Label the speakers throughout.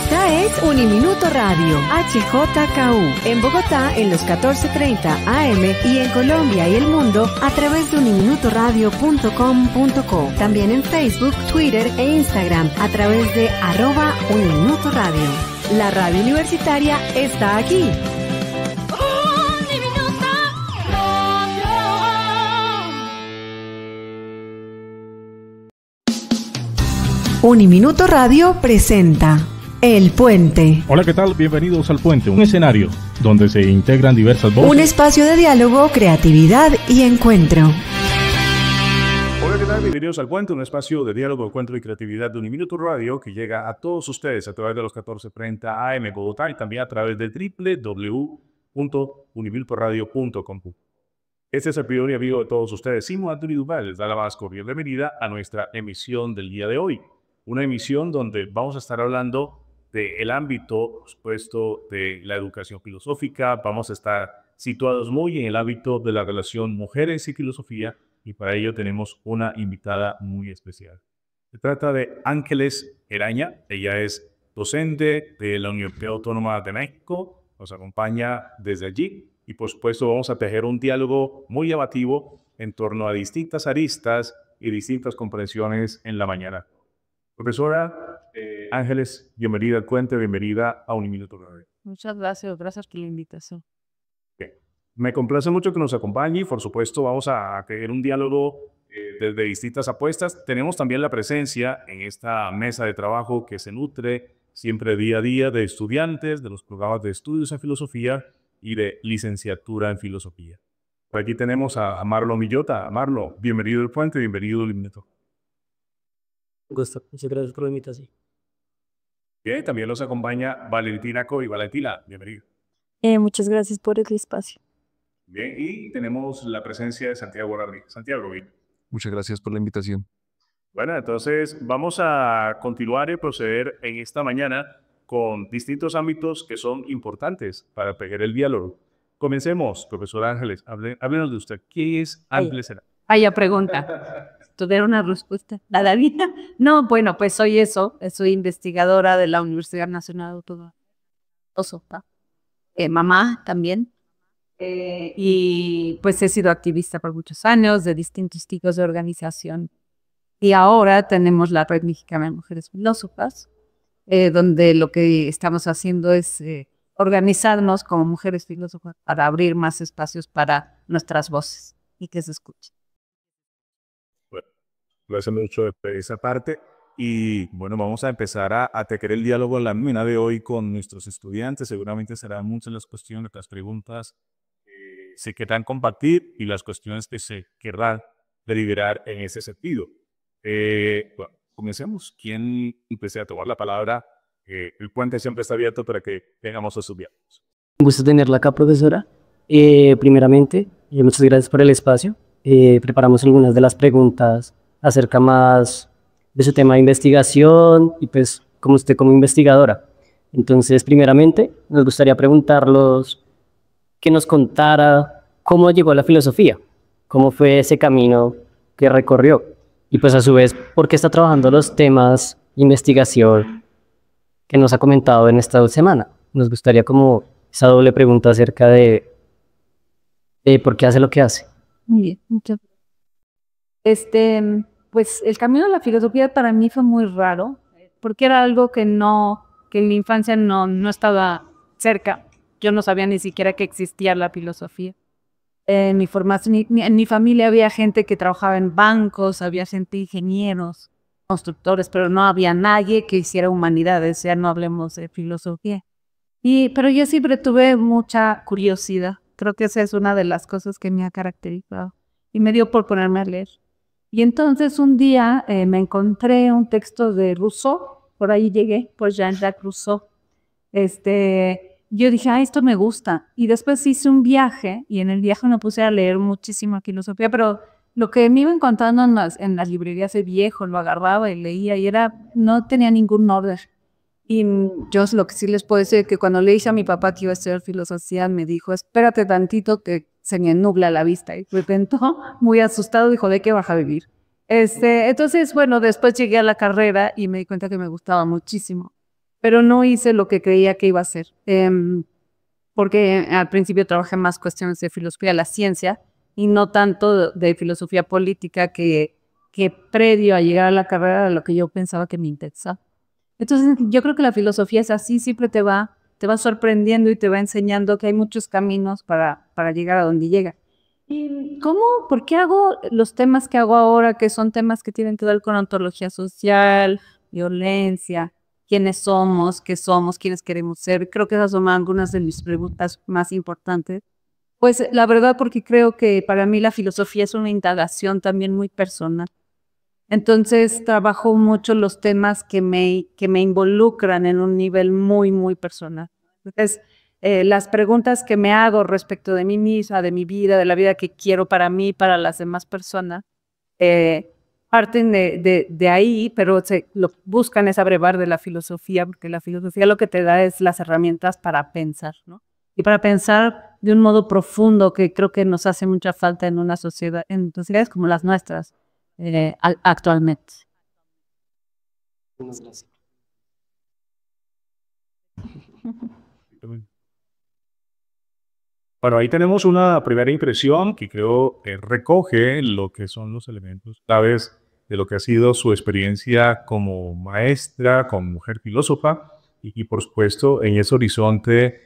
Speaker 1: Esta es Uniminuto Radio, HJKU, en Bogotá en los 14:30 AM y en Colombia y el mundo a través de uniminutoradio.com.co. También en Facebook, Twitter e Instagram a través de @uniminutoradio. La radio universitaria está aquí. Uniminuto Radio presenta El Puente.
Speaker 2: Hola, ¿qué tal? Bienvenidos al Puente, un escenario donde se integran diversas voces.
Speaker 1: Un espacio de diálogo, creatividad y encuentro.
Speaker 3: Hola, ¿qué tal? Bienvenidos al Puente, un espacio de diálogo, encuentro y creatividad de Uniminuto Radio que llega a todos ustedes a través de los 14:30 AM Bogotá y también a través de www.uniminutoradio.com. Este es el servidor y amigo de todos ustedes, Simón Anthony Duval, les da la más cordial bienvenida a nuestra emisión del día de hoy. Una emisión donde vamos a estar hablando del ámbito, por supuesto, de la educación filosófica. Vamos a estar situados muy en el ámbito de la relación mujeres y filosofía, y para ello tenemos una invitada muy especial. Se trata de Ángeles Eraña. Ella es docente de la Universidad Autónoma de México. Nos acompaña desde allí y, por supuesto, vamos a tejer un diálogo muy llamativo en torno a distintas aristas y distintas comprensiones en la mañana. Profesora Ángeles, bienvenida al Puente, bienvenida a Uniminuto Radio.
Speaker 4: Muchas gracias por la invitación.
Speaker 3: Okay. Me complace mucho que nos acompañe y, por supuesto, vamos a tener un diálogo desde distintas apuestas. Tenemos también la presencia en esta mesa de trabajo que se nutre siempre día a día de estudiantes de los programas de estudios en filosofía y de licenciatura en filosofía. Por aquí tenemos a Marlo Millota. Marlo, bienvenido al Puente, bienvenido al Uniminuto.
Speaker 5: Gusto, muchas gracias por la invitación.
Speaker 3: Bien, también nos acompaña Valentina Coy. Valentina, bienvenida.
Speaker 6: Muchas gracias por el espacio.
Speaker 3: Bien, y tenemos la presencia de Santiago Rodríguez. Santiago, bien.
Speaker 7: Muchas gracias por la invitación.
Speaker 3: Bueno, entonces vamos a continuar y proceder en esta mañana con distintos ámbitos que son importantes para pegar el diálogo. Comencemos, profesora Ángeles. Háblenos de usted. ¿Qué es Ángeles Eraña?
Speaker 4: Vaya pregunta. ¿Tuviera una respuesta? ¿La daría? No, bueno, pues soy investigadora de la Universidad Nacional Autónoma. Mamá también. Y pues he sido activista por muchos años de distintos tipos de organización. Y ahora tenemos la Red Mexicana de Mujeres Filósofas, donde lo que estamos haciendo es organizarnos como mujeres filósofas para abrir más espacios para nuestras voces y que se escuchen.
Speaker 3: Gracias mucho de esa parte. Y bueno, vamos a empezar a tejer el diálogo en la mañana de hoy con nuestros estudiantes. Seguramente serán muchas las cuestiones, las preguntas que se querrán compartir y las cuestiones que se querrán deliberar en ese sentido. Bueno, comencemos. ¿Quién empecé a tomar la palabra? El puente siempre está abierto para que tengamos a sus diálogos.
Speaker 5: Un gusto tenerla acá, profesora. Primeramente, muchas gracias por el espacio. Preparamos algunas de las preguntas acerca más de su tema de investigación y pues como usted como investigadora. Entonces, primeramente, nos gustaría preguntarlos que nos contara cómo llegó a la filosofía, cómo fue ese camino que recorrió y pues a su vez, por qué está trabajando los temas de investigación que nos ha comentado en esta semana. Nos gustaría como esa doble pregunta acerca de por qué hace lo que hace.
Speaker 4: Muy bien, muchas gracias. Pues el camino de la filosofía para mí fue muy raro, porque era algo que en mi infancia no estaba cerca. Yo no sabía ni siquiera que existía la filosofía. En mi formación, en mi familia había gente que trabajaba en bancos, había gente ingenieros, constructores, pero no había nadie que hiciera humanidades, ya no hablemos de filosofía. Pero yo siempre tuve mucha curiosidad. Creo que esa es una de las cosas que me ha caracterizado y me dio por ponerme a leer. Y entonces un día me encontré un texto de Rousseau, por ahí llegué, por Jean-Jacques Rousseau. Yo dije, esto me gusta. Y después hice un viaje y en el viaje me puse a leer muchísima filosofía, pero lo que me iba encontrando en las librerías de viejo, lo agarraba y leía y no tenía ningún orden. Y yo lo que sí les puedo decir es que cuando le dije a mi papá que iba a estudiar filosofía, me dijo, espérate tantito que se me nubla la vista. Y de repente, muy asustado, dijo, ¿de qué vas a vivir? Entonces, bueno, después llegué a la carrera y me di cuenta que me gustaba muchísimo. pero no hice lo que creía que iba a hacer. Porque al principio trabajé más cuestiones de filosofía de la ciencia y no tanto de filosofía política que previo a llegar a la carrera era lo que yo pensaba que me interesaba. Entonces yo creo que la filosofía es así, siempre te va sorprendiendo y te va enseñando que hay muchos caminos para llegar a donde llega. ¿Y por qué hago los temas que hago ahora, que son temas que tienen que ver con ontología social, violencia, quiénes somos, qué somos, quiénes queremos ser? Creo que esas son algunas de mis preguntas más importantes. Pues la verdad, porque creo que para mí la filosofía es una indagación también muy personal. Entonces trabajo mucho los temas que me involucran en un nivel muy, muy personal. Entonces, las preguntas que me hago respecto de mí misma, de mi vida, de la vida que quiero para mí, para las demás personas, parten de ahí, pero buscan es abrevar de la filosofía, porque la filosofía lo que te da es las herramientas para pensar, ¿no? Y para pensar de un modo profundo que creo que nos hace mucha falta en una sociedad, en sociedades como las nuestras actualmente.
Speaker 5: Muchas gracias.
Speaker 3: Bueno, ahí tenemos una primera impresión que creo recoge lo que son los elementos claves de lo que ha sido su experiencia como maestra, como mujer filósofa, y por supuesto en ese horizonte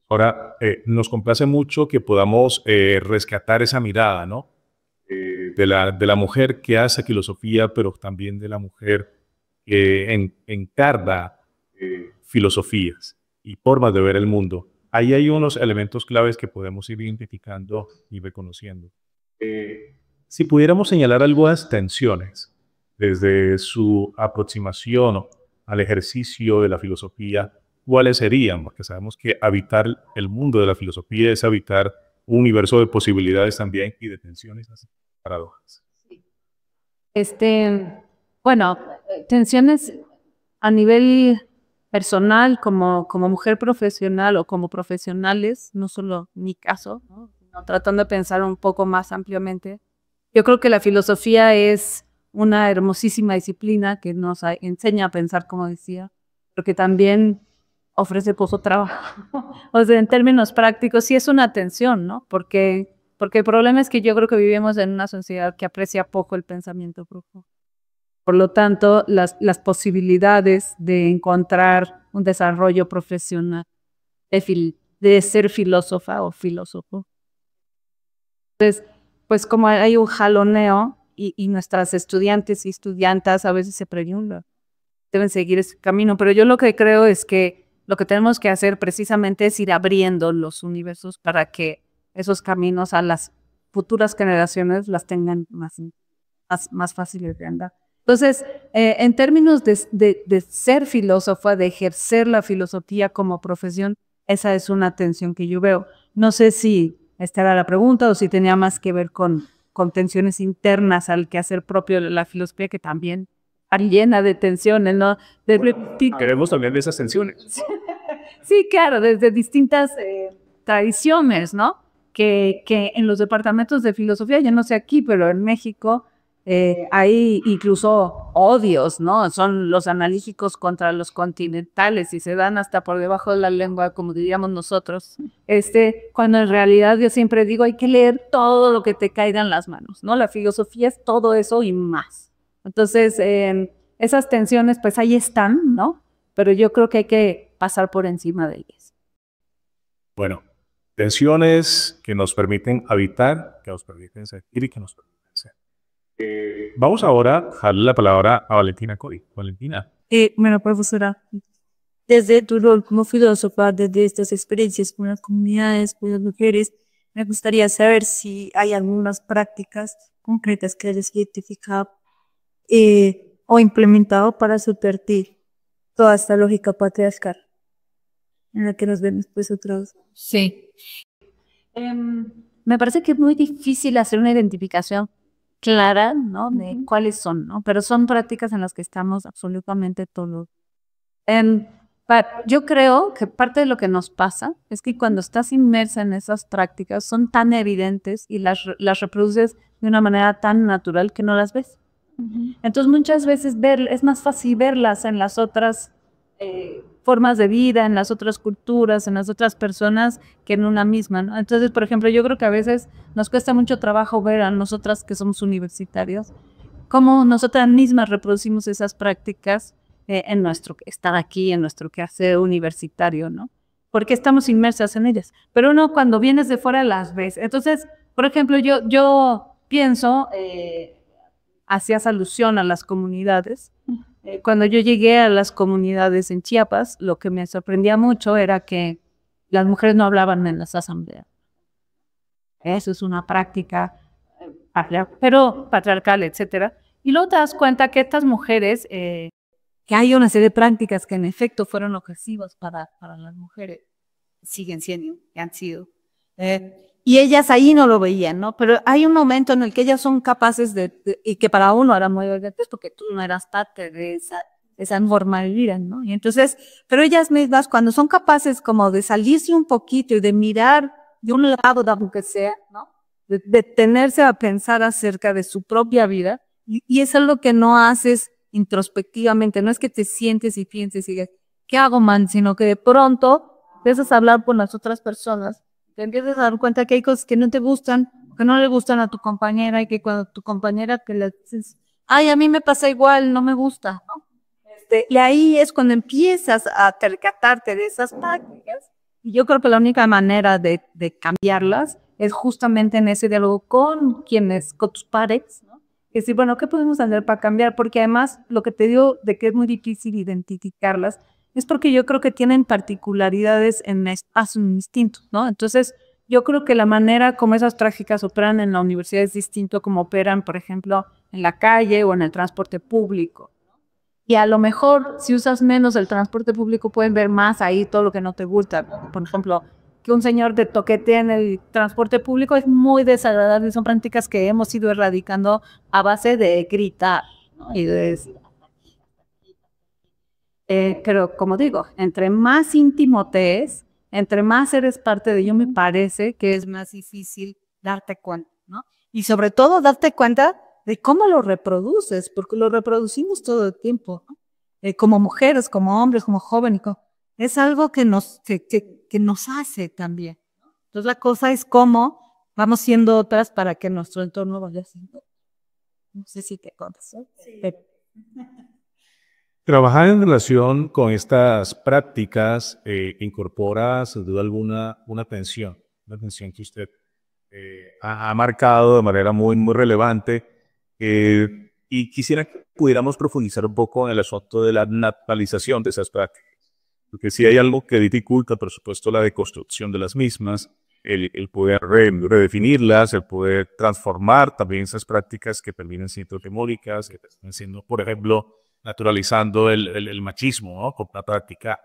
Speaker 3: ahora nos complace mucho que podamos rescatar esa mirada, ¿no? De la mujer que hace filosofía, pero también de la mujer que encarna filosofías y formas de ver el mundo. Ahí hay unos elementos claves que podemos ir identificando y reconociendo. Si pudiéramos señalar algunas tensiones desde su aproximación al ejercicio de la filosofía, ¿cuáles serían? Porque sabemos que habitar el mundo de la filosofía es habitar un universo de posibilidades también y de tensiones, paradojas.
Speaker 4: Bueno, tensiones a nivel personal, como mujer profesional o como profesionales, no solo mi caso, ¿no? Tratando de pensar un poco más ampliamente. Yo creo que la filosofía es una hermosísima disciplina que nos enseña a pensar, como decía, pero que también ofrece poco trabajo. O sea, en términos prácticos, sí es una tensión, ¿no? Porque el problema es que yo creo que vivimos en una sociedad que aprecia poco el pensamiento profundo. Por lo tanto, las posibilidades de encontrar un desarrollo profesional, de ser filósofa o filósofo. Entonces, pues como hay un jaloneo y nuestras estudiantes y estudiantas a veces se preguntan, deben seguir ese camino, pero yo lo que creo es que lo que tenemos que hacer precisamente es ir abriendo los universos para que esos caminos a las futuras generaciones las tengan más fáciles de andar. Entonces, en términos de ser filósofa, de ejercer la filosofía como profesión, esa es una tensión que yo veo. No sé si esta era la pregunta o si tenía más que ver con tensiones internas al quehacer propio de la filosofía, que también está llena de tensiones, ¿no?
Speaker 3: Queremos también de esas tensiones.
Speaker 4: Sí, claro, desde distintas tradiciones, ¿no? Que en los departamentos de filosofía, yo no sé aquí, pero en México hay incluso odios, ¿no? Son los analíticos contra los continentales y se dan hasta por debajo de la lengua, como diríamos nosotros. Cuando en realidad yo siempre digo, hay que leer todo lo que te caiga en las manos, ¿no? La filosofía es todo eso y más. Entonces, esas tensiones, pues ahí están, ¿no? Pero yo creo que hay que pasar por encima de ellas.
Speaker 3: Bueno, tensiones que nos permiten habitar, que nos permiten sentir y que nos permiten ser. Vamos ahora a darle la palabra a Valentina Coy. Valentina.
Speaker 6: Bueno, profesora, desde tu rol como filósofa, desde estas experiencias con las comunidades, con las mujeres, me gustaría saber si hay algunas prácticas concretas que hayas identificado o implementado para subvertir toda esta lógica patriarcal en la que nos vemos pues otra vez.
Speaker 4: Sí. Me parece que es muy difícil hacer una identificación clara, ¿no? De cuáles son, ¿no? Pero son prácticas en las que estamos absolutamente todos. Yo creo que parte de lo que nos pasa es que cuando estás inmersa en esas prácticas son tan evidentes y las reproduces de una manera tan natural que no las ves. Entonces muchas veces es más fácil verlas en las otras formas de vida en las otras culturas, en las otras personas que en una misma, ¿no? Entonces, por ejemplo, yo creo que a veces nos cuesta mucho trabajo ver a nosotras que somos universitarios, cómo nosotras mismas reproducimos esas prácticas en nuestro estar aquí, en nuestro quehacer universitario, ¿no? Porque estamos inmersas en ellas. Pero uno cuando vienes de fuera las ves. Entonces, por ejemplo, yo pienso, hacías alusión a las comunidades. Cuando yo llegué a las comunidades en Chiapas, lo que me sorprendía mucho era que las mujeres no hablaban en las asambleas. Eso es una práctica pero patriarcal, etcétera. Y luego te das cuenta que estas mujeres, que hay una serie de prácticas que en efecto fueron objetivas para las mujeres, siguen siendo, que han sido. Y ellas ahí no lo veían, ¿no? Pero hay un momento en el que ellas son capaces y que para uno era muy evidente, porque tú no eras parte de esa forma de vida, ¿no? Y entonces, pero ellas mismas, cuando son capaces como de salirse un poquito y de mirar de un lado, de aunque sea, ¿no? De detenerse a pensar acerca de su propia vida, y eso es lo que no haces introspectivamente, no es que te sientes y pienses y digas, ¿qué hago, man? Sino que de pronto empiezas a hablar con las otras personas, te empiezas a dar cuenta que hay cosas que no te gustan, que no le gustan a tu compañera, y que cuando tu compañera que le dices, ay, a mí me pasa igual, no me gusta, ¿no? Y ahí es cuando empiezas a percatarte de esas prácticas, y yo creo que la única manera de cambiarlas es justamente en ese diálogo con tus pares, ¿no? Que decir, bueno, ¿qué podemos hacer para cambiar? Porque además, lo que te digo de que es muy difícil identificarlas, es porque yo creo que tienen particularidades en espacios distintos, ¿no? Entonces, yo creo que la manera como esas prácticas operan en la universidad es distinto como operan, por ejemplo, en la calle o en el transporte público. Y a lo mejor, si usas menos el transporte público, pueden ver más ahí todo lo que no te gusta. Por ejemplo, que un señor te toquetee en el transporte público es muy desagradable. Son prácticas que hemos ido erradicando a base de gritar, ¿no? Y de decir, pero como digo, entre más íntimo te es, entre más eres parte de ello, me parece que es más difícil darte cuenta, ¿no? Y sobre todo darte cuenta de cómo lo reproduces, porque lo reproducimos todo el tiempo, ¿no? Como mujeres, como hombres, como jóvenes, es algo que nos hace también, ¿no? Entonces la cosa es cómo vamos siendo otras para que nuestro entorno vaya siendo. No sé si te contesto. Sí.
Speaker 3: Trabajar en relación con estas prácticas incorpora, sin duda alguna, una tensión que usted ha marcado de manera muy, muy relevante. Y quisiera que pudiéramos profundizar un poco en el asunto de la naturalización de esas prácticas. Porque si hay algo que dificulta, por supuesto, la deconstrucción de las mismas, el poder redefinirlas, el poder transformar también esas prácticas que terminan siendo hegemónicas, que terminan siendo, por ejemplo, naturalizando el machismo, ¿no? Como una práctica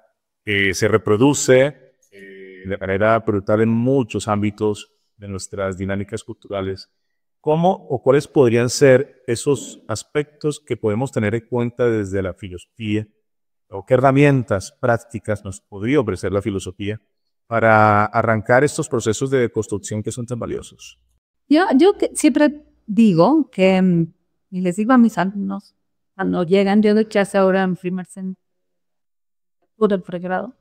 Speaker 3: que se reproduce de manera brutal en muchos ámbitos de nuestras dinámicas culturales. ¿Cómo o cuáles podrían ser esos aspectos que podemos tener en cuenta desde la filosofía? ¿O qué herramientas prácticas nos podría ofrecer la filosofía para arrancar estos procesos de deconstrucción que son tan valiosos?
Speaker 4: Yo siempre digo que, y les digo a mis alumnos, cuando llegan, yo doy clase ahora en primer semestre del pregrado,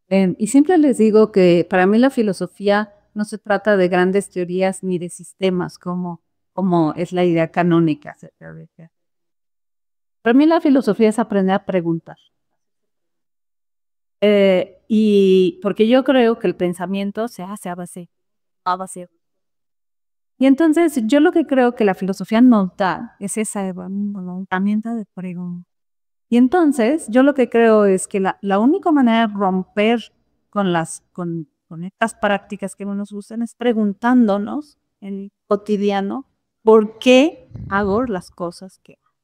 Speaker 4: y siempre les digo que para mí la filosofía no se trata de grandes teorías ni de sistemas como es la idea canónica. Para mí la filosofía es aprender a preguntar. Y porque yo creo que el pensamiento se hace a base. Y entonces yo lo que creo que la filosofía nos da es esa herramienta de pregunta. Y entonces yo lo que creo es que la única manera de romper con estas prácticas que no nos gustan es preguntándonos en el cotidiano por qué hago las cosas que hago.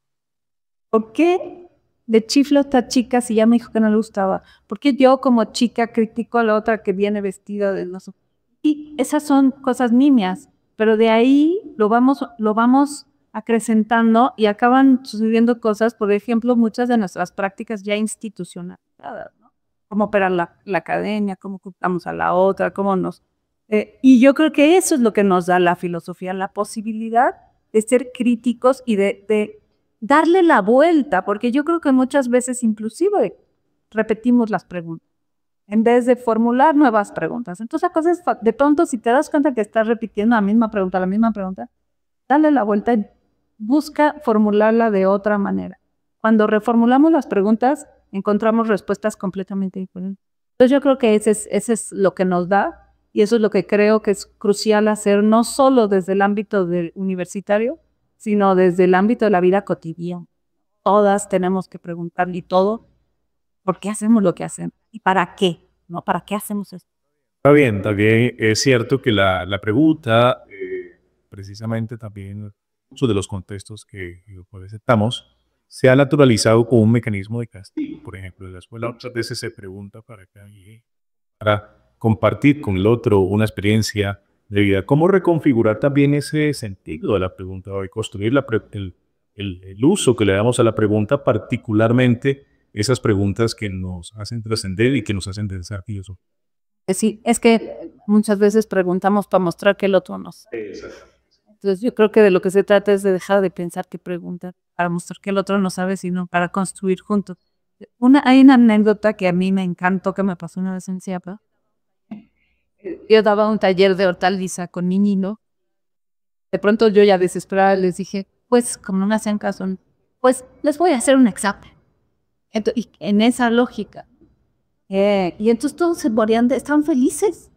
Speaker 4: ¿Por qué de chiflo a esta chica si ya me dijo que no le gustaba? ¿Por qué yo como chica critico a la otra que viene vestida de no sé? Y esas son cosas nimias, pero de ahí lo vamos acrecentando y acaban sucediendo cosas, por ejemplo, muchas de nuestras prácticas ya institucionalizadas, ¿no? Cómo opera la academia, cómo ocultamos a la otra, y yo creo que eso es lo que nos da la filosofía, la posibilidad de ser críticos y de darle la vuelta, porque yo creo que muchas veces inclusive repetimos las preguntas en vez de formular nuevas preguntas. Entonces, la cosa es, de pronto, si te das cuenta que estás repitiendo la misma pregunta, dale la vuelta y busca formularla de otra manera. Cuando reformulamos las preguntas, encontramos respuestas completamente diferentes. Entonces, yo creo que ese es lo que nos da, y eso es lo que creo que es crucial hacer, no solo desde el ámbito universitario, sino desde el ámbito de la vida cotidiana. Todas tenemos que preguntar, y todo, ¿por qué hacemos lo que hacemos? ¿Y para qué? ¿No? ¿Para qué hacemos esto?
Speaker 3: También es cierto que la pregunta, precisamente también muchos de los contextos que pues, estamos, se ha naturalizado como un mecanismo de castigo. Por ejemplo, en la escuela muchas veces se pregunta para compartir con el otro una experiencia de vida. ¿Cómo reconfigurar también ese sentido de la pregunta hoy? Construir el uso que le damos a la pregunta, particularmente esas preguntas que nos hacen trascender y que nos hacen desafíos.
Speaker 4: Sí, es que muchas veces preguntamos para mostrar que el otro nos. Entonces yo creo que de lo que se trata es de dejar de pensar que preguntar para mostrar que el otro no sabe, sino para construir juntos. Hay una anécdota que a mí me encantó, que me pasó una vez en Chiapas. Yo daba un taller de hortaliza con niños. De pronto yo ya desesperada les dije, pues como no me hacían caso, pues les voy a hacer un examen. Entonces, y en esa lógica. Y entonces todos se morían, estaban felices.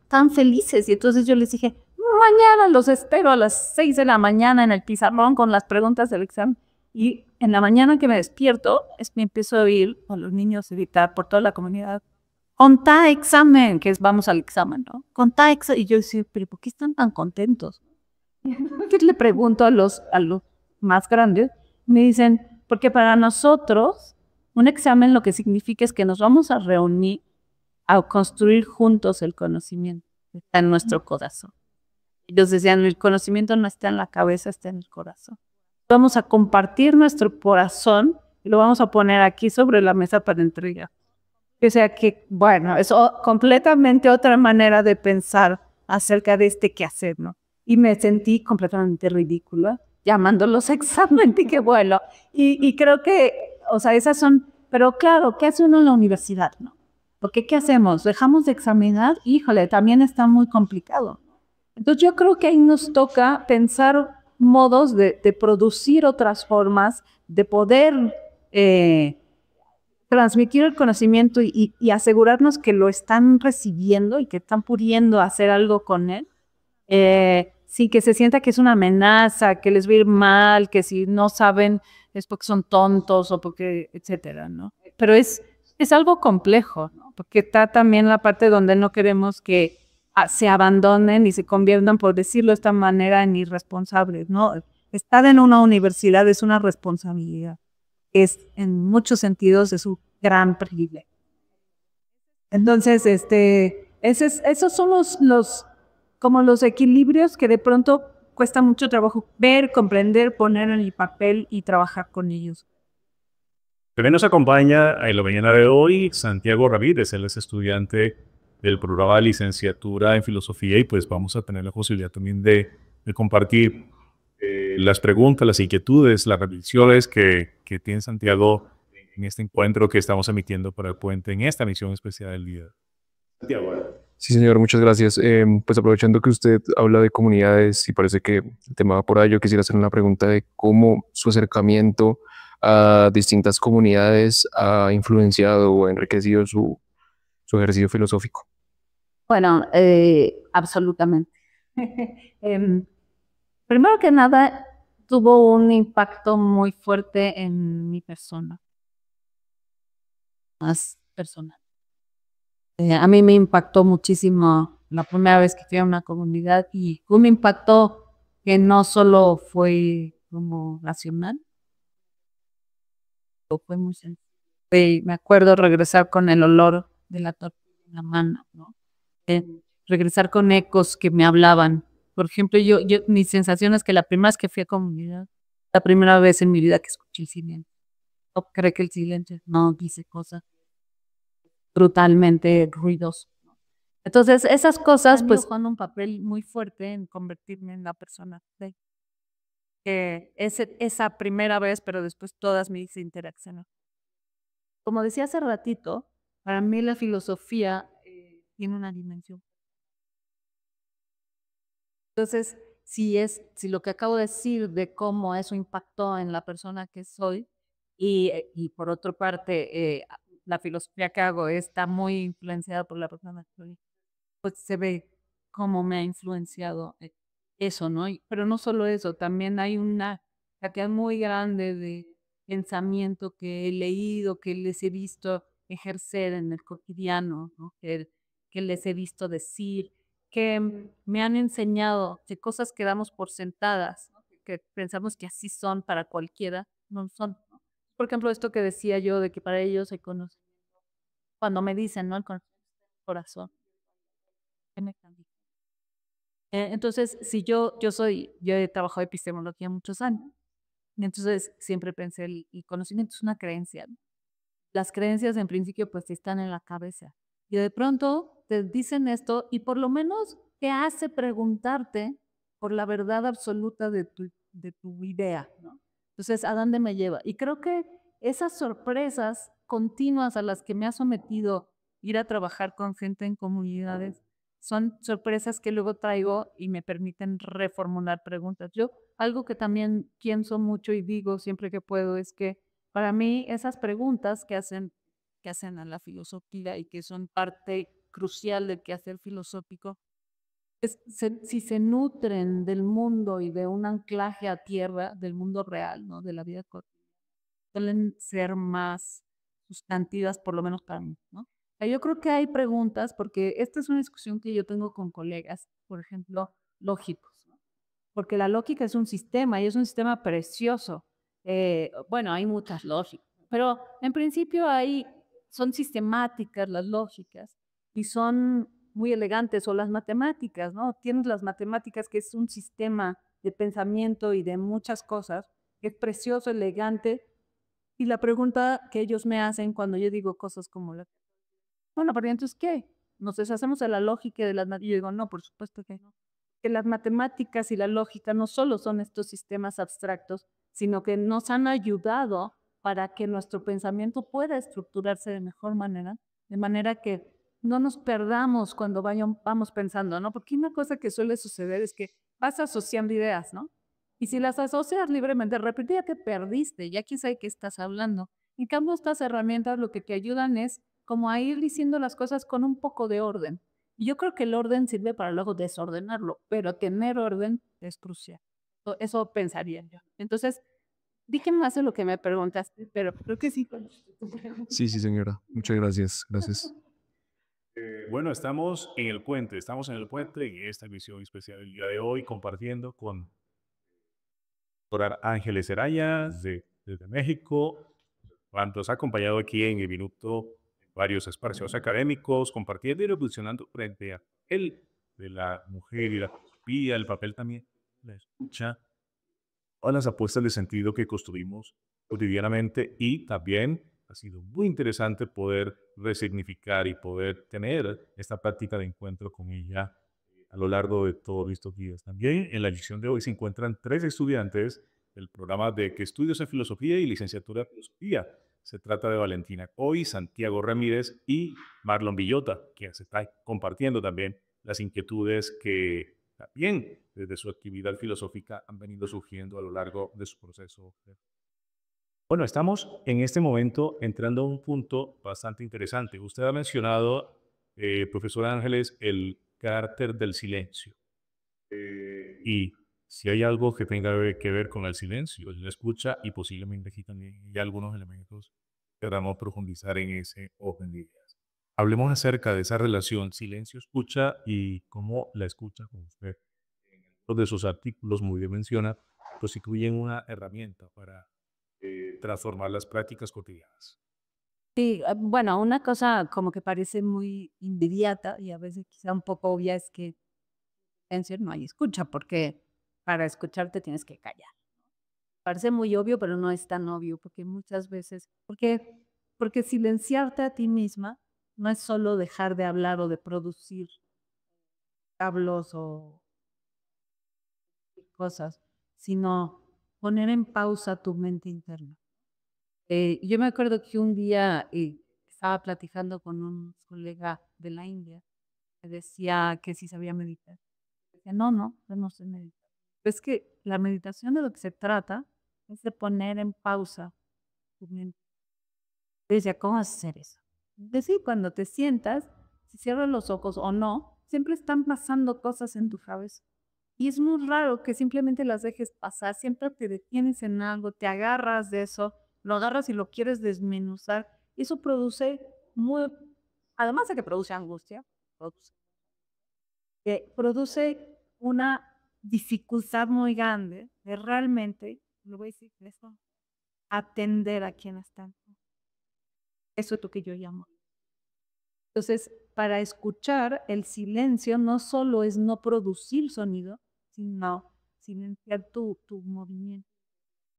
Speaker 4: Y entonces yo les dije, mañana los espero a las 6 de la mañana en el pizarrón con las preguntas del examen. Y en la mañana que me despierto, me empiezo a oír a los niños gritar por toda la comunidad, contá examen, que es vamos al examen, ¿no? Contá examen. Y yo decía, pero ¿por qué están tan contentos? Entonces le pregunto a los más grandes, me dicen, porque para nosotros un examen lo que significa es que nos vamos a reunir a construir juntos el conocimiento, está en nuestro corazón. Ellos decían, el conocimiento no está en la cabeza, está en el corazón. Vamos a compartir nuestro corazón y lo vamos a poner aquí sobre la mesa para entregar. O sea que, bueno, es completamente otra manera de pensar acerca de este quehacer, ¿no? Y me sentí completamente ridícula llamándolos examen, y qué bueno. Y creo que, o sea, esas son, pero claro, ¿qué hace uno en la universidad, no? Porque ¿qué hacemos? ¿Dejamos de examinar? Híjole, también está muy complicado. Entonces yo creo que ahí nos toca pensar modos de producir otras formas, de poder transmitir el conocimiento y asegurarnos que lo están recibiendo y que están pudiendo hacer algo con él. Sin que se sienta que es una amenaza, que les va a ir mal, que si no saben es porque son tontos o porque, etcétera, ¿no? Pero es algo complejo, ¿no? Porque está también la parte donde no queremos que se abandonen y se conviertan, por decirlo de esta manera, en irresponsables, ¿no? Estar en una universidad es una responsabilidad. En muchos sentidos es un gran privilegio. Entonces, esos son los equilibrios que de pronto cuesta mucho trabajo ver, comprender, poner en el papel y trabajar con ellos.
Speaker 3: También nos acompaña en la mañana de hoy Santiago Ramírez, él es estudiante del programa de licenciatura en filosofía y pues vamos a tener la posibilidad también de compartir las preguntas, las inquietudes, las reflexiones que tiene Santiago en este encuentro que estamos emitiendo para el puente en esta misión especial del día. Santiago.
Speaker 7: Sí, señor, muchas gracias. Pues aprovechando que usted habla de comunidades y parece que el tema va por ahí, yo quisiera hacer una pregunta de cómo su acercamiento a distintas comunidades ha influenciado o enriquecido su ejercicio filosófico.
Speaker 4: Bueno, absolutamente. Primero que nada, tuvo un impacto muy fuerte en mi persona, más personal. A mí me impactó muchísimo la primera vez que fui a una comunidad y fue un impacto que no solo fue como racional, fue muy sencillo. Me acuerdo regresar con el olor de la tortilla en la mano, ¿no? Regresar con ecos que me hablaban. Por ejemplo, mi sensación es que la primera vez que fui a comunidad, la primera vez en mi vida que escuché el silencio. No creo que el silencio no dice cosas brutalmente ruidoso. Entonces, esas cosas, pues, juegan un papel muy fuerte en convertirme en la persona. ¿Sí? Esa primera vez, pero después todas mis interacciones. Como decía hace ratito, Para mí la filosofía tiene una dimensión. Entonces, si lo que acabo de decir de cómo eso impactó en la persona que soy, y por otra parte, la filosofía que hago está muy influenciada por la persona que soy, pues se ve cómo me ha influenciado eso, ¿no? Pero no solo eso, también hay una cantidad muy grande de pensamiento que he leído, que les he visto ejercer en el cotidiano, ¿no? Que les he visto decir, que me han enseñado de cosas que damos por sentadas, ¿no? Que pensamos que así son para cualquiera, no son, ¿no? Por ejemplo, esto que decía yo de que para ellos se conoce, cuando me dicen, ¿no? El conocimiento está en el corazón. ¿Qué me cambió? Entonces, si yo he trabajado epistemología muchos años, y entonces siempre pensé, el conocimiento es una creencia, ¿no? Las creencias en principio pues están en la cabeza. Y de pronto te dicen esto y por lo menos te hace preguntarte por la verdad absoluta de tu idea, ¿no? Entonces, ¿a dónde me lleva? Y creo que esas sorpresas continuas a las que me ha sometido ir a trabajar con gente en comunidades son sorpresas que luego traigo y me permiten reformular preguntas. Yo, algo que también pienso mucho y digo siempre que puedo es que para mí esas preguntas que hacen a la filosofía y que son parte crucial del quehacer filosófico, si se nutren del mundo y de un anclaje a tierra, del mundo real, ¿no? De la vida cotidiana, suelen ser más sustantivas, por lo menos para mí, ¿no? O sea, yo creo que hay preguntas, porque esta es una discusión que yo tengo con colegas, por ejemplo, lógicos, ¿no? Porque la lógica es un sistema y es un sistema precioso. Bueno, hay muchas lógicas, pero en principio son sistemáticas las lógicas y son muy elegantes, o las matemáticas, ¿no? Tienes las matemáticas, que es un sistema de pensamiento y de muchas cosas, que es precioso, elegante, y la pregunta que ellos me hacen cuando yo digo cosas como bueno, pero entonces, ¿qué? ¿Nos deshacemos de la lógica y de las matemáticas? Y yo digo, no, por supuesto que no. Que las matemáticas y la lógica no solo son estos sistemas abstractos, sino que nos han ayudado para que nuestro pensamiento pueda estructurarse de mejor manera, de manera que no nos perdamos cuando vamos pensando, ¿no? Porque una cosa que suele suceder es que vas asociando ideas, ¿no? Y si las asocias libremente, de repente ya te perdiste, ya quién sabe qué estás hablando. En cambio, estas herramientas lo que te ayudan es como a ir diciendo las cosas con un poco de orden. Y yo creo que el orden sirve para luego desordenarlo, pero tener orden es crucial. Eso pensaría yo. Entonces, dije más de lo que me preguntaste, pero creo que sí.
Speaker 7: Sí, sí, señora. Muchas gracias. Gracias.
Speaker 3: Bueno, estamos en el puente en esta emisión especial del día de hoy, compartiendo con doctora Ángeles Seraya desde México, nos ha acompañado aquí en el minuto varios espacios académicos, compartiendo y reflexionando frente a el de la mujer y la filosofía, el papel también de la escucha, todas las apuestas de sentido que construimos cotidianamente, y también ha sido muy interesante poder resignificar y poder tener esta práctica de encuentro con ella a lo largo de todos estos días. También en la lección de hoy se encuentran 3 estudiantes del programa de que estudios en filosofía y licenciatura en filosofía. Se trata de Valentina Coy, Santiago Ramírez y Marlon Villota, que se está compartiendo también las inquietudes que también desde su actividad filosófica han venido surgiendo a lo largo de su proceso. Bueno, estamos en este momento entrando a un punto bastante interesante. Usted ha mencionado, profesor Ángeles, el carácter del silencio. Y si hay algo que tenga que ver con el silencio, la escucha, y posiblemente aquí también hay algunos elementos que queramos profundizar en ese orden de ideas. Hablemos acerca de esa relación silencio-escucha y cómo la escucha, como usted en algunos de sus artículos muy bien menciona, constituyen una herramienta para transformar las prácticas cotidianas.
Speaker 4: Sí, bueno, una cosa como que parece muy inmediata y a veces quizá un poco obvia es que en silencio no hay escucha, porque para escucharte tienes que callar. Parece muy obvio, pero no es tan obvio, porque muchas veces, porque silenciarte a ti misma no es solo dejar de hablar o de producir hablos o cosas, sino poner en pausa tu mente interna. Yo me acuerdo que un día estaba platicando con un colega de la India, me decía que sí sabía meditar. Decía, no, yo no sé meditar. Es que la meditación de lo que se trata es de poner en pausa tu mente. Yo decía, ¿cómo hacer eso? Decir, cuando te sientas, si cierras los ojos o no, siempre están pasando cosas en tu cabeza. Y es muy raro que simplemente las dejes pasar, siempre te detienes en algo, te agarras de eso, lo agarras y lo quieres desmenuzar. Eso produce muy, además de que produce angustia, produce una dificultad muy grande de realmente, lo voy a decir eso, atender a quien está. Eso es lo que yo llamo. Entonces, para escuchar, el silencio no solo es no producir sonido, sino silenciar tu movimiento.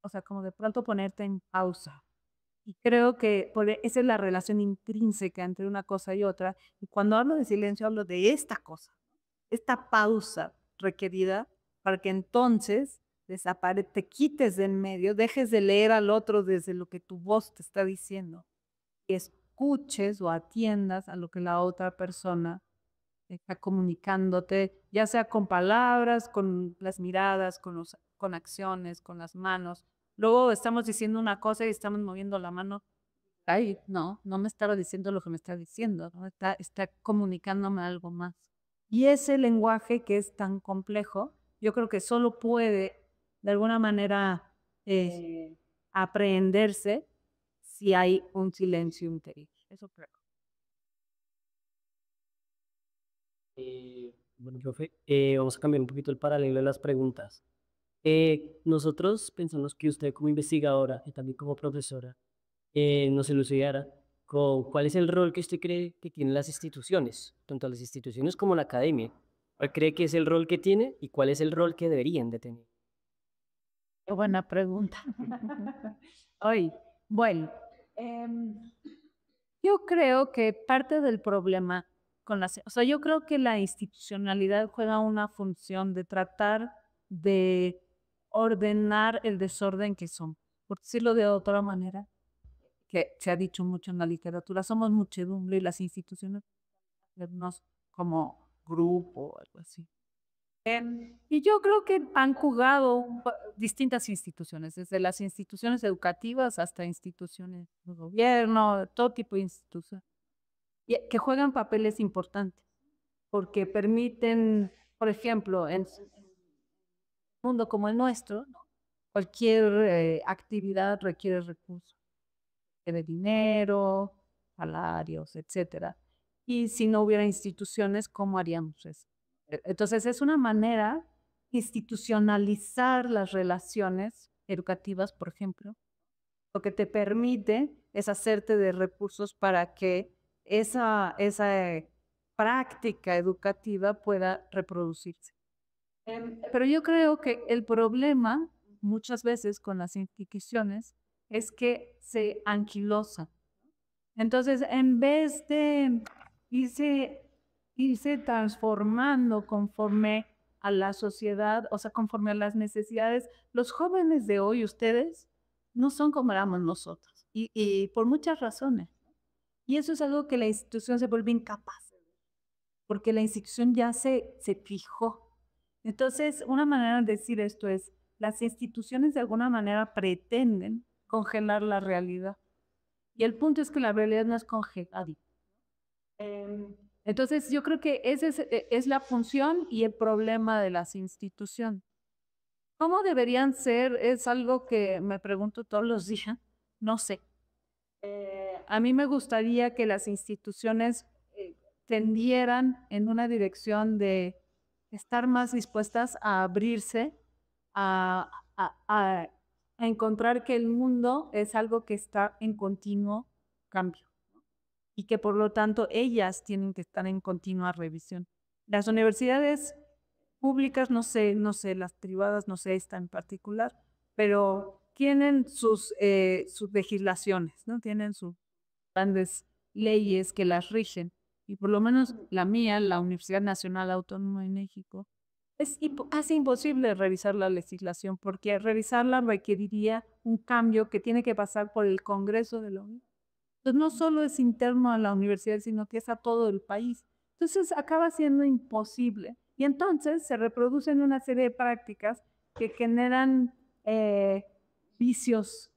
Speaker 4: O sea, como de pronto ponerte en pausa. Y creo que esa es la relación intrínseca entre una cosa y otra. Y cuando hablo de silencio, hablo de esta cosa, esta pausa requerida para que entonces te quites de en medio, dejes de leer al otro desde lo que tu voz te está diciendo y escuches o atiendas a lo que la otra persona está comunicándote, ya sea con palabras, con las miradas, con acciones, con las manos. Luego estamos diciendo una cosa y estamos moviendo la mano. Ay, no me estaba diciendo lo que me está diciendo, ¿no? Está comunicándome algo más. Y ese lenguaje que es tan complejo, yo creo que solo puede, de alguna manera, aprehenderse si hay un silencio interior. Eso creo.
Speaker 5: Bueno, profe, vamos a cambiar un poquito el paralelo de las preguntas. Nosotros pensamos que usted como investigadora y también como profesora nos elucidara con cuál es el rol que usted cree que tienen las instituciones, tanto las instituciones como la academia. ¿Cuál cree que es el rol que tiene y cuál es el rol que deberían de tener?
Speaker 4: Qué buena pregunta. Hoy, bueno, yo creo que parte del problema o sea, yo creo que la institucionalidad juega una función de tratar de ordenar el desorden que son, por decirlo de otra manera, que se ha dicho mucho en la literatura, somos muchedumbre y las instituciones vernos como grupo o algo así. Y yo creo que han jugado distintas instituciones, desde las instituciones educativas hasta instituciones de gobierno, todo tipo de instituciones, que juegan papeles importantes, porque permiten, por ejemplo, en un mundo como el nuestro, ¿no? Cualquier actividad requiere recursos, requiere dinero, salarios, etcétera. Y si no hubiera instituciones, ¿cómo haríamos eso? Entonces es una manera institucionalizar las relaciones educativas, por ejemplo, lo que te permite es hacerte de recursos para que esa práctica educativa pueda reproducirse. Pero yo creo que el problema muchas veces con las instituciones es que se anquilosan. Entonces, en vez de irse transformando conforme a la sociedad, o sea, conforme a las necesidades, los jóvenes de hoy, ustedes, no son como éramos nosotros, y por muchas razones. Y eso es algo que la institución se vuelve incapaz, porque la institución ya se fijó. Entonces, una manera de decir esto es, las instituciones de alguna manera pretenden congelar la realidad. Y el punto es que la realidad no es congelada. Entonces, yo creo que esa es la función y el problema de las instituciones. ¿Cómo deberían ser? Es algo que me pregunto todos los días. No sé. A mí me gustaría que las instituciones tendieran en una dirección de estar más dispuestas a abrirse, a, a encontrar que el mundo es algo que está en continuo cambio y que por lo tanto ellas tienen que estar en continua revisión. Las universidades públicas, no sé, las privadas, no sé esta en particular, pero tienen sus legislaciones, ¿no? Tienen sus grandes leyes que las rigen. Y por lo menos la mía, la Universidad Nacional Autónoma de México, hace imposible revisar la legislación porque revisarla requeriría un cambio que tiene que pasar por el Congreso de la Unión. Entonces no solo es interno a la universidad, sino que es a todo el país. Entonces acaba siendo imposible. Y entonces se reproducen una serie de prácticas que generan vicios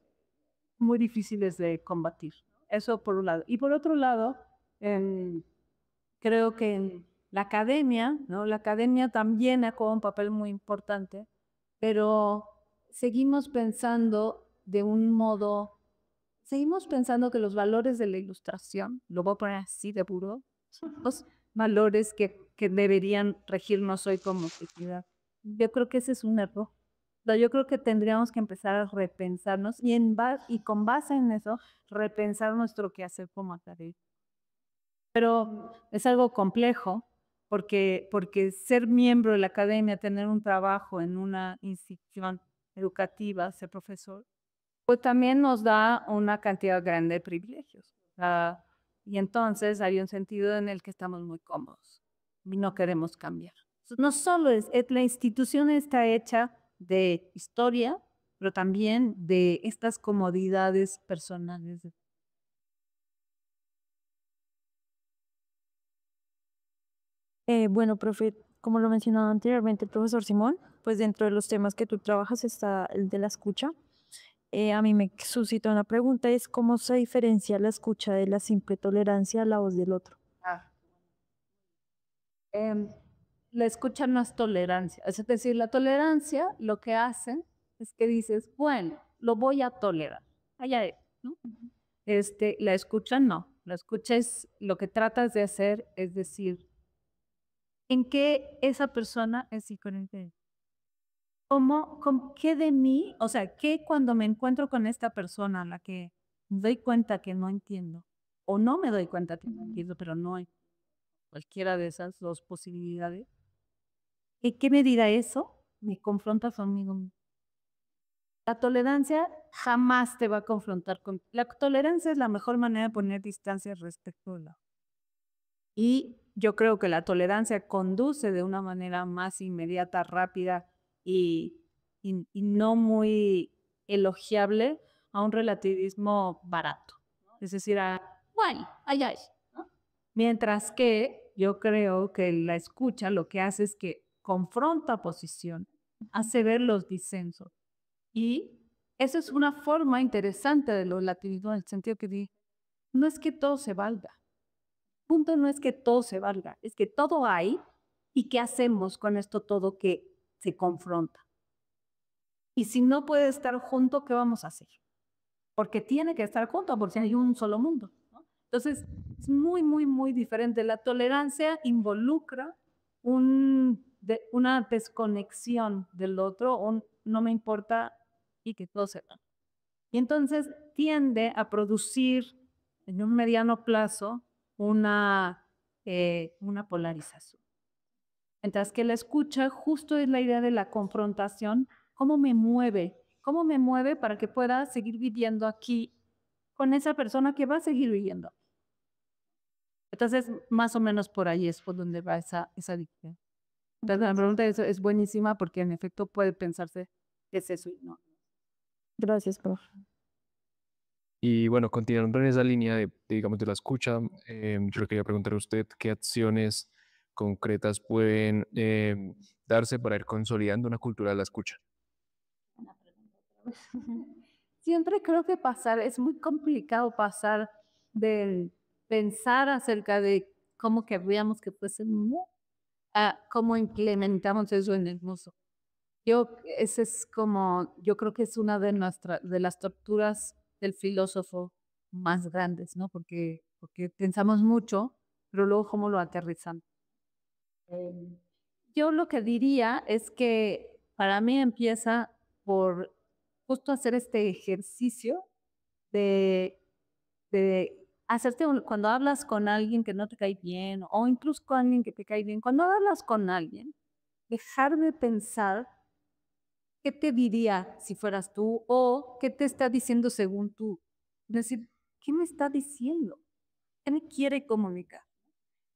Speaker 4: muy difíciles de combatir. Eso por un lado. Y por otro lado, creo que en la academia, ¿no? La academia también ha jugado un papel muy importante, pero seguimos pensando de un modo, seguimos pensando que los valores de la ilustración, lo voy a poner así de puro, son los valores que deberían regirnos hoy como sociedad. Yo creo que ese es un error. Yo creo que tendríamos que empezar a repensarnos y con base en eso, repensar nuestro quehacer como académico. Pero es algo complejo porque ser miembro de la academia, tener un trabajo en una institución educativa, ser profesor, pues también nos da una cantidad grande de privilegios. Y entonces hay un sentido en el que estamos muy cómodos y no queremos cambiar. No solo la institución está hecha de historia, pero también de estas comodidades personales.
Speaker 6: Bueno, profe, como lo mencionaba anteriormente el profesor Simón, pues dentro de los temas que tú trabajas está el de la escucha. A mí me suscita una pregunta, es cómo se diferencia la escucha de la simple tolerancia a la voz del otro.
Speaker 4: La escucha no es tolerancia. Es decir, la tolerancia lo que hace es que dices, bueno, lo voy a tolerar. Allá es, ¿no? La escucha no. La escucha es lo que tratas de hacer, es decir, en qué esa persona es diferente. ¿Qué de mí? O sea, ¿qué cuando me encuentro con esta persona a la que me doy cuenta que no entiendo? O no me doy cuenta que no entiendo, pero no hay cualquiera de esas dos posibilidades. ¿Y qué me dirá eso? Me confronta conmigo mismo. La tolerancia jamás te va a confrontar con... La tolerancia es la mejor manera de poner distancia respecto a la... Y yo creo que la tolerancia conduce de una manera más inmediata, rápida y no muy elogiable a un relativismo barato, ¿no? Es decir, bueno, ay, ay, ¿no? Mientras que yo creo que la escucha lo que hace es que confronta posición, hace ver los disensos. Y eso es una forma interesante de lo relativismo en el sentido que no es que todo se valga. El punto no es que todo se valga, es que todo hay y qué hacemos con esto todo que se confronta. Y si no puede estar junto, ¿qué vamos a hacer? Porque tiene que estar junto, porque hay un solo mundo, ¿no? Entonces, es muy, muy, muy diferente. La tolerancia involucra una desconexión del otro, no me importa y que todo se va. Y entonces tiende a producir en un mediano plazo una polarización. Mientras que la escucha justo es la idea de la confrontación, ¿cómo me mueve? ¿Cómo me mueve para que pueda seguir viviendo aquí con esa persona que va a seguir viviendo? Entonces, más o menos por ahí es por donde va esa dicción. Entonces, la pregunta es buenísima porque en efecto puede pensarse que es eso y no.
Speaker 6: Gracias, profe.
Speaker 7: Y bueno, continuando en esa línea digamos, de la escucha, yo le quería preguntar a usted qué acciones concretas pueden darse para ir consolidando una cultura de la escucha.
Speaker 4: Siempre creo que es muy complicado pasar del pensar acerca de cómo querríamos que fuese el mundo a cómo implementamos eso en el mundo. Yo creo que es una de las torturas del filósofo más grandes, ¿no? Porque pensamos mucho, pero luego cómo lo aterrizamos. Yo lo que diría es que para mí empieza por justo hacer este ejercicio de hacerte cuando hablas con alguien que no te cae bien o incluso con alguien que te cae bien, cuando hablas con alguien, dejar de pensar qué te diría si fueras tú o qué te está diciendo según tú. Es decir, ¿qué me está diciendo? ¿Qué me quiere comunicar?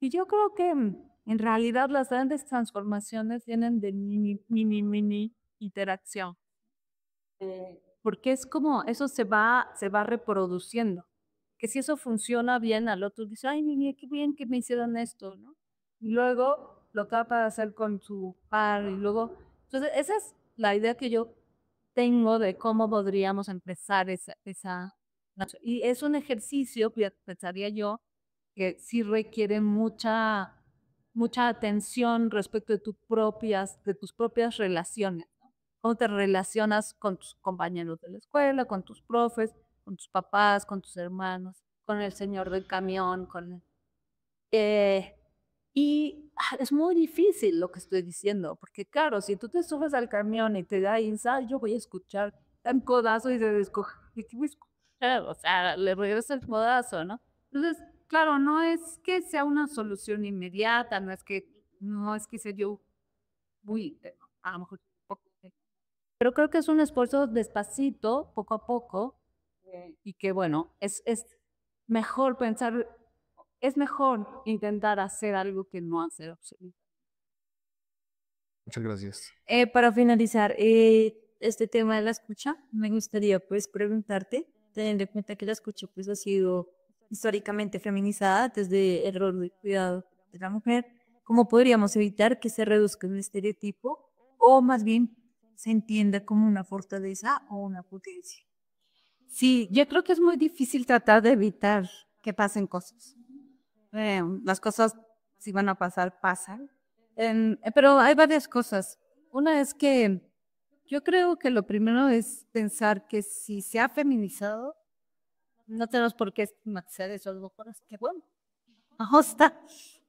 Speaker 4: Y yo creo que en realidad las grandes transformaciones vienen de mini interacción. Porque es como eso se va reproduciendo. que si eso funciona bien, al otro dice, ay, mira, qué bien que me hicieron esto, ¿no? Y luego lo trata de hacer con su par y luego... Entonces, esa es la idea que yo tengo de cómo podríamos empezar y es un ejercicio, pensaría yo, que sí requiere mucha atención respecto de tus propias relaciones, ¿no? Cómo te relacionas con tus compañeros de la escuela, con tus profes, con tus papás, con tus hermanos, con el señor del camión, eh, es muy difícil lo que estoy diciendo, porque claro, si tú te subes al camión y te da inside, yo voy a escuchar un codazo y te escoge, ¿qué voy a escuchar? O sea, le regresa el codazo, ¿no? Entonces, claro, no es que sea una solución inmediata, no es que sea yo muy, a lo mejor poco, pero creo que es un esfuerzo despacito, poco a poco, y que bueno, es mejor pensar, es mejor intentar hacer algo que no hacer absolutamente.
Speaker 7: Muchas gracias.
Speaker 6: Para finalizar, este tema de la escucha, me gustaría pues preguntarte, teniendo en cuenta que la escucha pues ha sido históricamente feminizada desde el rol de cuidado de la mujer, ¿cómo podríamos evitar que se reduzca un estereotipo o más bien se entienda como una fortaleza o una potencia?
Speaker 4: Sí, yo creo que es muy difícil tratar de evitar que pasen cosas. Las cosas, si van a pasar, pasan. Pero hay varias cosas. Una es que yo creo que lo primero es pensar que si se ha feminizado, no tenemos por qué estigmatizar eso, a lo mejor es que bueno. O sea,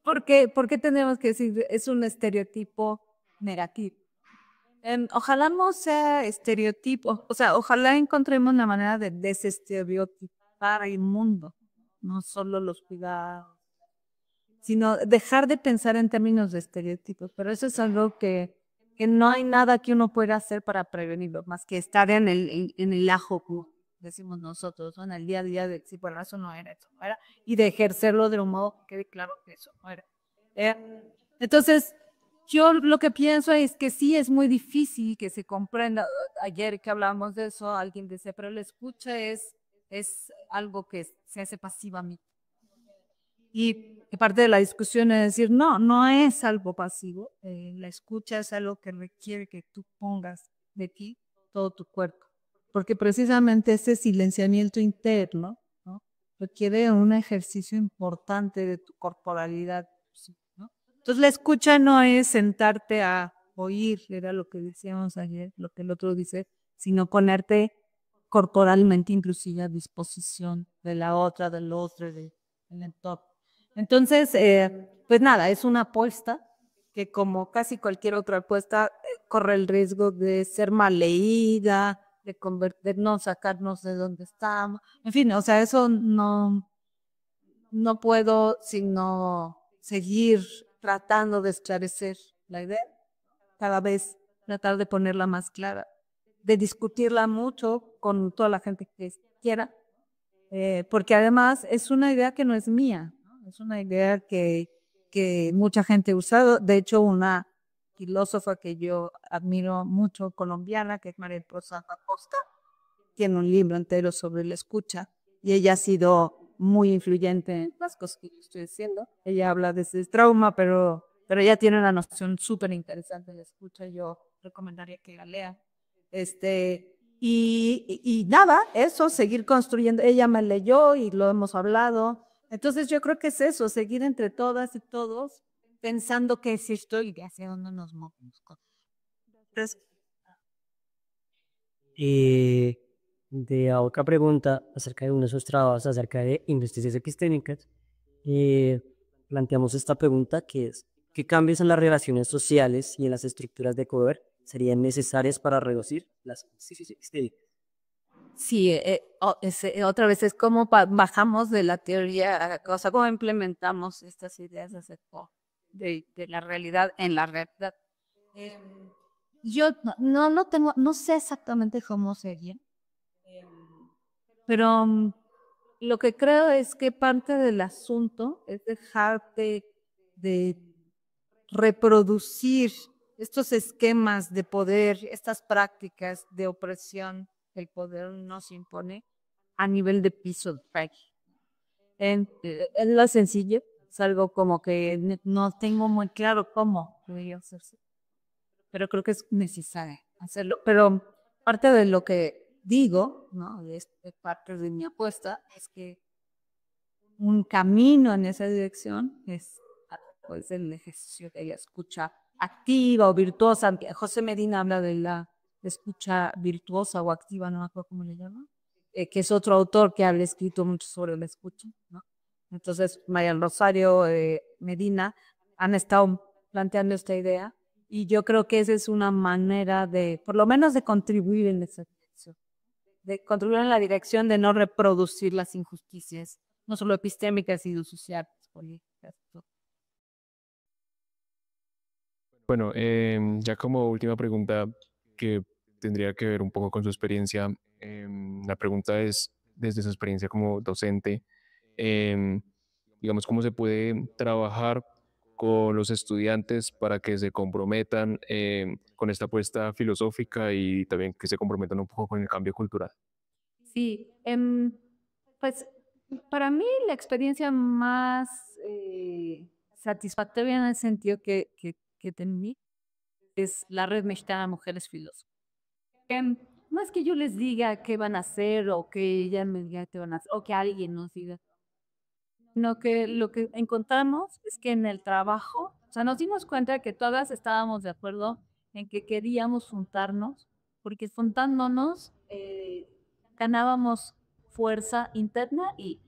Speaker 4: ¿por qué tenemos que decir es un estereotipo negativo? Ojalá no sea estereotipo, o sea, ojalá encontremos la manera de desestereotipar el mundo, no solo los cuidados, sino dejar de pensar en términos de estereotipos, pero eso es algo que no hay nada que uno pueda hacer para prevenirlo, más que estar en el ajo, como decimos nosotros, ¿no? En el día a día de decir, bueno, eso no era, y de ejercerlo de un modo que quede claro que eso no era. Entonces, yo lo que pienso es que sí es muy difícil que se comprenda. Ayer que hablábamos de eso, alguien decía, pero la escucha es algo que se hace pasivamente. Y parte de la discusión es decir, no, no es algo pasivo. La escucha es algo que requiere que tú pongas de ti todo tu cuerpo. Porque precisamente ese silenciamiento interno, ¿no? Requiere un ejercicio importante de tu corporalidad, ¿no? Entonces la escucha no es sentarte a oír, era lo que decíamos ayer, lo que el otro dice, sino ponerte corporalmente inclusive a disposición de la otra, del otro, del entorno. Entonces, pues nada, es una apuesta que como casi cualquier otra apuesta corre el riesgo de ser mal leída, de no sacarnos de donde estamos. En fin, o sea, eso no puedo sino seguir tratando de esclarecer la idea, cada vez tratar de ponerla más clara, de discutirla mucho con toda la gente que quiera, porque además es una idea que no es mía, ¿no? Es una idea que mucha gente ha usado. De hecho, una filósofa que yo admiro mucho, colombiana, que es María Rosa Acosta, tiene un libro entero sobre la escucha y ella ha sido muy influyente en las cosas que yo estoy diciendo. Ella habla de ese trauma, pero ella tiene una noción súper interesante de la escucha. Yo recomendaría que la lea. Y nada, eso, seguir construyendo. Ella me leyó y lo hemos hablado. Entonces yo creo que es eso, seguir entre todas y todos pensando que si estoy y hacia dónde nos movemos. Entonces,
Speaker 5: De a otra pregunta acerca de uno de sus trabajos, acerca de investigaciones epistémicas, planteamos esta pregunta que es, ¿qué cambios en las relaciones sociales y en las estructuras de poder serían necesarias para reducir las crisis epistémicas?
Speaker 4: sí, otra vez es como bajamos de la teoría, o sea, cómo implementamos estas ideas acerca de la realidad en la realidad. Yo no tengo, no sé exactamente cómo sería, pero lo que creo es que parte del asunto es dejar de reproducir estos esquemas de poder, estas prácticas de opresión que el poder nos impone a nivel de piso de calle.
Speaker 6: Es lo sencillo, es algo como que no tengo muy claro cómo debería hacerse, pero creo que es necesario hacerlo. Pero parte de lo que digo, ¿no? Parte de mi apuesta es que un camino en esa dirección es pues, el ejercicio de la escucha activa o virtuosa. José Medina habla de la escucha virtuosa o activa, no me acuerdo cómo le llama, que es otro autor que ha escrito mucho sobre la escucha, ¿no? Entonces, María Rosario Medina han estado planteando esta idea y yo creo que esa es una manera de, por lo menos, de contribuir en esa dirección, de contribuir en la dirección de no reproducir las injusticias, no solo epistémicas, sino sociales, políticas.
Speaker 7: Bueno, ya como última pregunta que tendría que ver un poco con su experiencia, la pregunta es, desde su experiencia como docente, em, digamos, cómo se puede trabajar con los estudiantes para que se comprometan con esta apuesta filosófica y también que se comprometan un poco con el cambio cultural.
Speaker 4: Sí, pues para mí la experiencia más satisfactoria en el sentido que tení es la Red Mexicana de Mujeres Filósofas. No es que yo les diga qué van a hacer o que ellas me digan qué van a hacer o que alguien nos diga, sino que lo que encontramos es que en el trabajo, o sea, nos dimos cuenta que todas estábamos de acuerdo en que queríamos juntarnos, porque juntándonos ganábamos fuerza interna y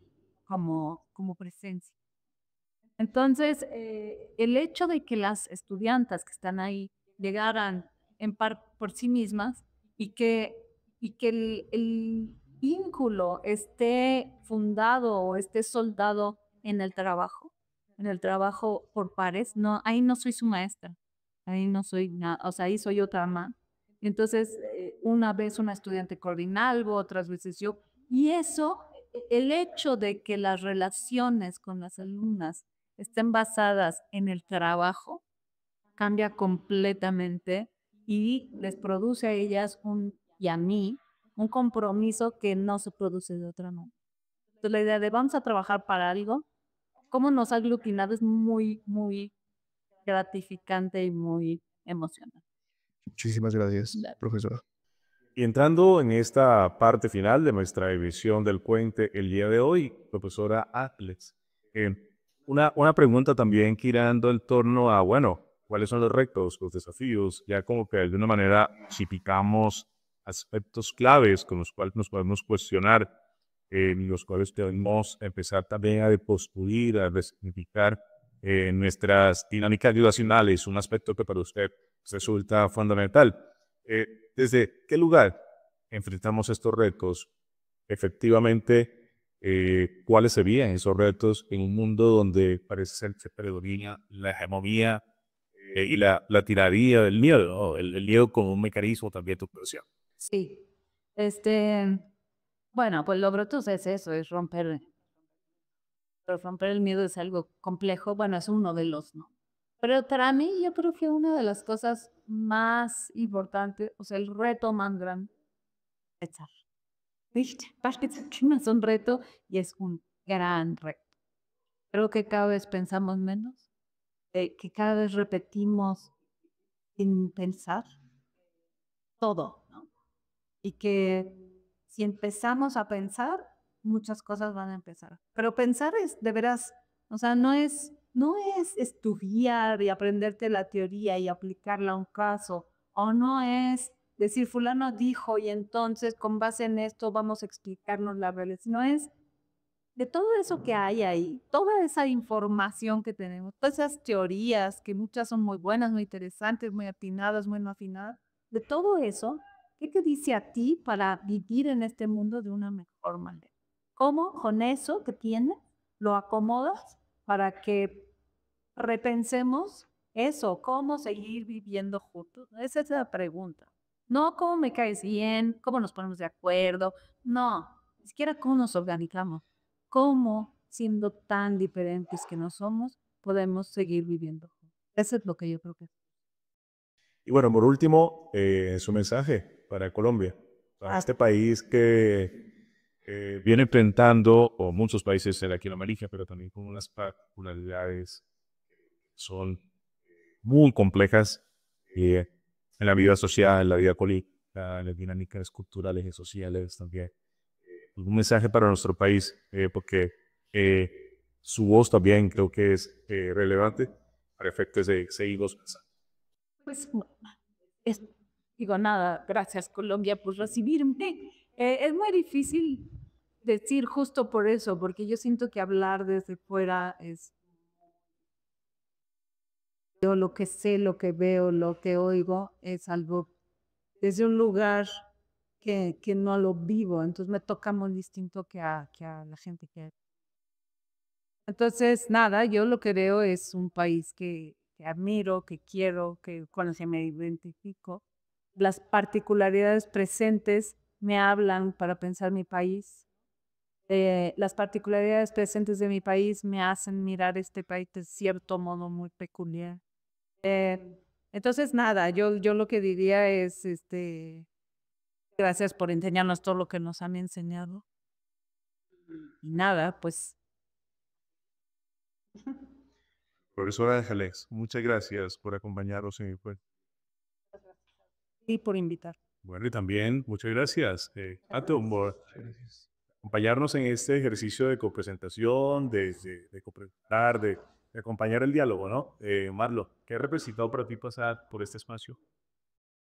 Speaker 4: como presencia. Entonces, el hecho de que las estudiantas que están ahí llegaran en par por sí mismas y que el vínculo esté fundado o esté soldado en el trabajo por pares, no, ahí no soy su maestra, ahí no soy nada, o sea, ahí soy otra más. Entonces, una vez una estudiante coordina algo, otras veces yo, y eso, el hecho de que las relaciones con las alumnas estén basadas en el trabajo, cambia completamente y les produce a ellas y a mí un compromiso que no se produce de otra manera. Entonces la idea de vamos a trabajar para algo, cómo nos ha aglutinado es muy, muy gratificante y muy emocionante.
Speaker 7: Muchísimas gracias,
Speaker 4: Claro.
Speaker 7: profesora.
Speaker 3: Y entrando en esta parte final de nuestra emisión del puente el día de hoy, profesora Atles, una pregunta también girando en torno a, bueno, ¿cuáles son los retos, los desafíos? Ya como que de alguna manera tipicamos aspectos claves con los cuales nos podemos cuestionar, los cuales debemos empezar también a deconstruir, a resignificar nuestras dinámicas relacionales, un aspecto que para usted resulta fundamental. ¿Desde qué lugar enfrentamos estos retos? Efectivamente, ¿cuáles serían esos retos en un mundo donde parece ser que predomina la hegemonía y la tiranía del miedo, ¿no? El miedo como un mecanismo también de opresión?
Speaker 4: Sí, bueno, pues lo bruto es eso, es romper, pero romper el miedo es algo complejo, bueno, es uno de los, ¿no? Pero para mí yo creo que una de las cosas más importantes, o sea, el reto más grande, es pensar. ¿Viste? No es un reto y es un gran reto. Creo que cada vez pensamos menos, que cada vez repetimos sin pensar todo, ¿no? Y que si empezamos a pensar, muchas cosas van a empezar. Pero pensar es de veras, o sea, no es estudiar y aprenderte la teoría y aplicarla a un caso, o no es decir fulano dijo y entonces con base en esto vamos a explicarnos la realidad, no es de todo eso que hay ahí, toda esa información que tenemos, todas esas teorías que muchas son muy buenas, muy interesantes, muy atinadas, muy no afinadas, de todo eso, ¿qué te dice a ti para vivir en este mundo de una mejor manera? ¿Cómo con eso que tienes lo acomodas para que repensemos eso, cómo seguir viviendo juntos? Esa es la pregunta. No cómo me caes bien, cómo nos ponemos de acuerdo, no, ni siquiera cómo nos organizamos, cómo siendo tan diferentes que no somos, podemos seguir viviendo juntos. Eso es lo que yo creo que es.
Speaker 3: Y bueno, por último, su mensaje para Colombia, para este país que viene enfrentando, o muchos países en Latinoamérica, pero también con unas particularidades son muy complejas en la vida social, en la vida política, en las dinámicas culturales y sociales también. Un mensaje para nuestro país, porque su voz también creo que es relevante para efectos de seguirlos pensando.
Speaker 4: Pues, digo nada, gracias Colombia por recibirme. Es muy difícil decir justo por eso, porque yo siento que hablar desde fuera es... Yo lo que sé, lo que veo, lo que oigo, es algo desde un lugar que no lo vivo, entonces me toca muy distinto que a la gente que... Entonces, nada, yo lo que veo es un país que admiro, que quiero, que con el que me identifico. Las particularidades presentes me hablan para pensar mi país. Las particularidades presentes de mi país me hacen mirar este país de cierto modo muy peculiar. Entonces, nada, yo lo que diría es, gracias por enseñarnos todo lo que nos han enseñado. Y nada, pues...
Speaker 3: Profesora Ángeles, muchas gracias por acompañarnos en el encuentro.
Speaker 4: Y por invitar.
Speaker 3: Bueno, y también muchas gracias, Atom, por acompañarnos en este ejercicio de copresentación, de copresentar, de acompañar el diálogo, ¿no? Marlo, ¿qué ha representado para ti pasar por este espacio?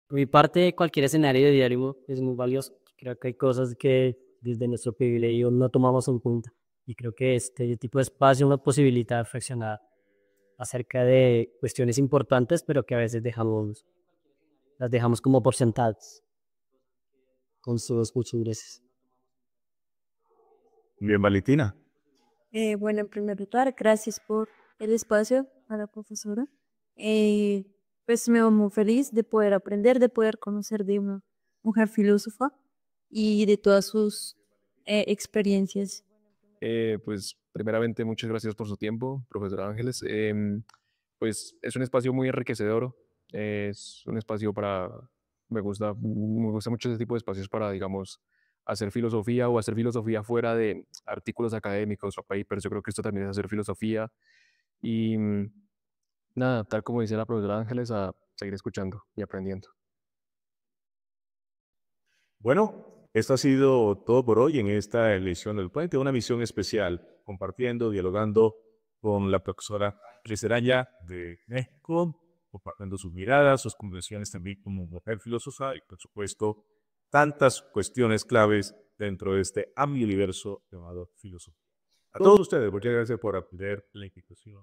Speaker 5: Por mi parte, cualquier escenario de diálogo es muy valioso. Creo que hay cosas que desde nuestro privilegio no tomamos en cuenta. Y creo que este tipo de espacio nos posibilita reflexionar acerca de cuestiones importantes, pero que a veces las dejamos como por sentadas. Con sus muchas gracias.
Speaker 3: Bien, Valentina.
Speaker 6: Bueno, en primer lugar, gracias por el espacio a la profesora. Pues me veo muy feliz de poder aprender, de poder conocer de una mujer filósofa y de todas sus experiencias.
Speaker 7: Pues primeramente muchas gracias por su tiempo, profesora Ángeles. Pues es un espacio muy enriquecedor, es un espacio me gusta mucho ese tipo de espacios para, digamos, hacer filosofía o hacer filosofía fuera de artículos académicos o papers. Yo creo que esto también es hacer filosofía y nada, tal como dice la profesora Ángeles, a seguir escuchando y aprendiendo.
Speaker 3: Bueno, esto ha sido todo por hoy en esta edición del Puente, una misión especial, compartiendo, dialogando con la profesora Ángeles Araya de México, compartiendo sus miradas, sus convenciones también como mujer filósofa y, por supuesto, tantas cuestiones claves dentro de este amplio universo llamado filosofía. A todos ustedes, muchas gracias por aprender la institución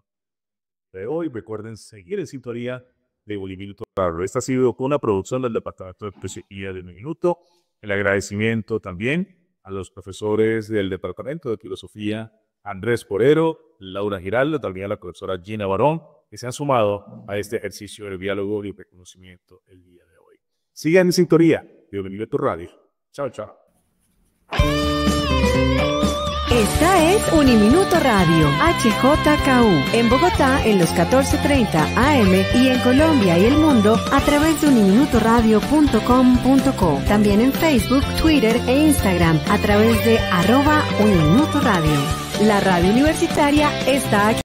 Speaker 3: de hoy. Recuerden seguir en sintonía de Un Minuto Radio. Esta ha sido una producción del Departamento de Filosofía de Un Minuto. El agradecimiento también a los profesores del Departamento de Filosofía, Andrés Porero, Laura Giraldo, también a la profesora Gina Barón, que se han sumado a este ejercicio de diálogo y reconocimiento el día de hoy. Sigan en sintonía de Un Minuto Radio. Chao, chao.
Speaker 1: Esta es Uniminuto Radio, HJKU, en Bogotá en los 14:30 AM y en Colombia y el mundo a través de uniminutoradio.com.co. También en Facebook, Twitter e Instagram a través de @Uniminuto Radio. La radio universitaria está aquí.